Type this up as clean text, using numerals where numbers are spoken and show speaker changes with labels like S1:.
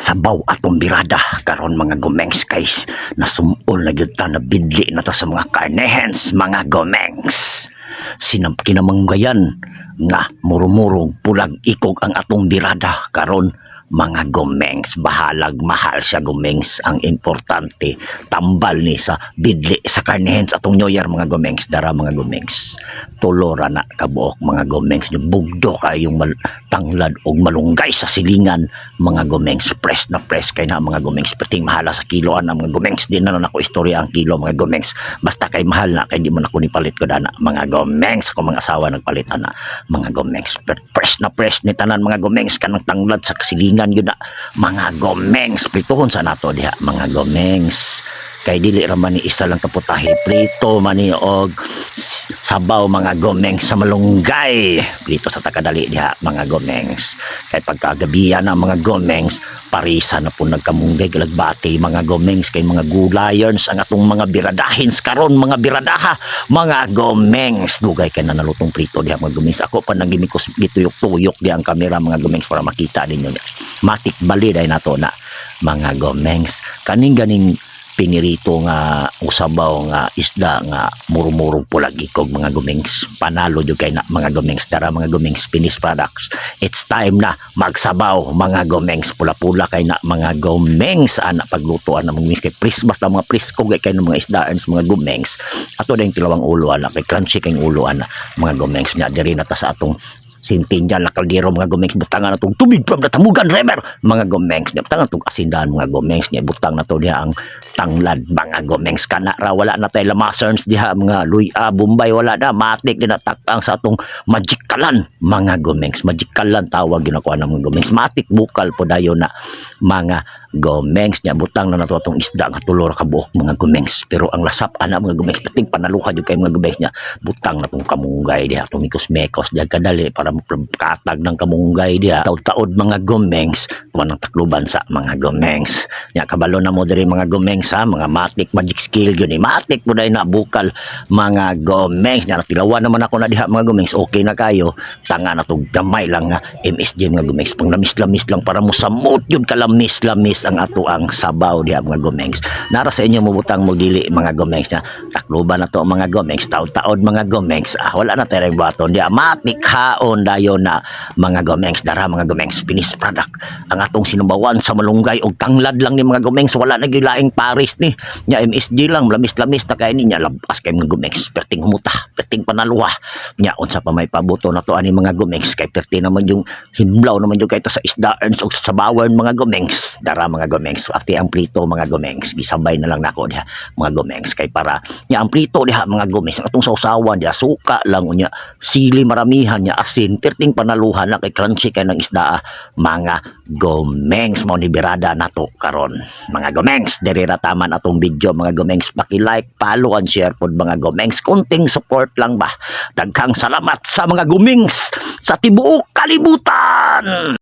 S1: magsabaw atong birada karon mga gomengs guys, nasumol na gyud ta na bidli na ta sa mga karnehens mga gomengs. Kinamanggayan nga murumurog pulag ikog ang atong birada karon mga gomengs. Bahalag mahal siya gomengs, ang importante tambal ni sa bidli sa karnehens atong New Year mga gomengs. Dara mga gomengs, tulora na kabuok mga gomengs, yung bugdo kayong tanglad og malunggay sa silingan mga gomengs. Press na press kay na mga gomengs, perting mahala sa kiloan ang mga gomengs. Di na ako istorya ang kilo mga gomengs, basta kay mahal na kay di man ako ni palit ko dana mga gomengs. Ako mga asawa nagpalitan na mga gomengs. Press na press ni tanan mga gomengs, kanang tanglad sa silingan yun na mga gomengs. Prituhon sa nato diha mga gomengs, kay dili raman ni isa lang kaputahe, prito mani og sabaw mga gomengs sa malunggay. Prito sa takadali diha mga gomengs. Kay pagkagabihan na mga gomengs, parisa na po nagkamunggay galagbati mga gomengs. Kay mga gulayons ang atong mga biradahins karon mga biradaha mga gomengs. Dugay kay na nalutong prito diha mga gomengs. Ako pa nang gimikos gituyok-tuyok di ang kamera mga gomengs para makita ninyo niya. Matik bali day nato na mga gomengs. Kaning-ganing pinirito nga usabaw nga isda nga murumurong pulag ikog mga gomengs. Panalo jud kay na mga gomengs. Dara mga gomengs, finished products. It's time na magsabaw mga gomengs. Pula-pula kay na mga gomengs. Ana paglutoan na mga gomengs kay pris, basta mga prisko kay na mga isdaan mga gomengs. Ato dayong tilawang ulo ana kay crunchy kay ulo ana mga gomengs. Nya diri na ta sa atong sintinjan la kaldero mga gomengs. Butangan na itong tubig from the Tamugan River mga gomengs. Butangan itong asindahan mga gomengs. Butang na ito diha ang tanglad mga gomengs. Kana ra wala na tayo lamasarns diha mga luya Bombay, wala na matik din natakang sa atong magikalan mga gomengs. Magikalan tawag ginakuha ng mga gomengs. Matik bukal po dayo na mga gomengs. Nya butang na nato atong isda nga tulor ka buok mga gomengs. Pero ang lasap ana mga gomengs, pating panaluha jud kay mga gomengs nya. Butang na tong kamunggay diha, atong mikos-mekos diha kadali para katag ng kamunggay diha. Taud-taud mga gomengs, wanang takluban sa mga gomengs. Nya kabalo na mo diri mga gomengs ha, mga matik magic skill yun eh. Matik mo dahil na bukal mga gomengs. Nya tilawan naman ako na diha mga gomengs. Okay na kayo, tanga na to gamay lang nga MSG mga gomengs. Pang lamis-lamis lang para mo samot yun kalamis-lamis ang ato ang sabaw diha mga gomengs. Nara sa inyo mubutang mo dili mga gomengs nya. Takluban na to mga gomengs, taud-taud mga gomengs. Wala na tayo baton diha. Matik haon dayo na mga gomengs. Dara mga gomengs, finished product ang atong sinubawan sa malunggay og tanglad lang ni mga gomengs. Wala na gilaing Paris ni nya MSG lang, lamis-lamis na kay niya labas kay mga gomengs. Perting humuta, perting panaluha nya unsa pa may pabuto na to ani mga gomengs. Kay perti naman yung hidlaw naman yung kay ta sa isdaan og sa sabawan mga gomengs. Dara mga gomengs, ati ang prito mga gomengs, gisabay na lang nako diha mga gomengs. Kay para nya ang prito diha mga gomengs, ang atong sausawan diha suka lang unya, sili maramihan nya, asin, perting panaluhan na kay crunchy kay ng isda mga gomengs. Mao ni birada nato karon mga gomengs. Diri ra taman atong video mga gomengs. Paki-like, follow and share pod mga gomengs. Konting support lang ba. Daghang salamat sa mga gomengs sa tibuok kalibutan.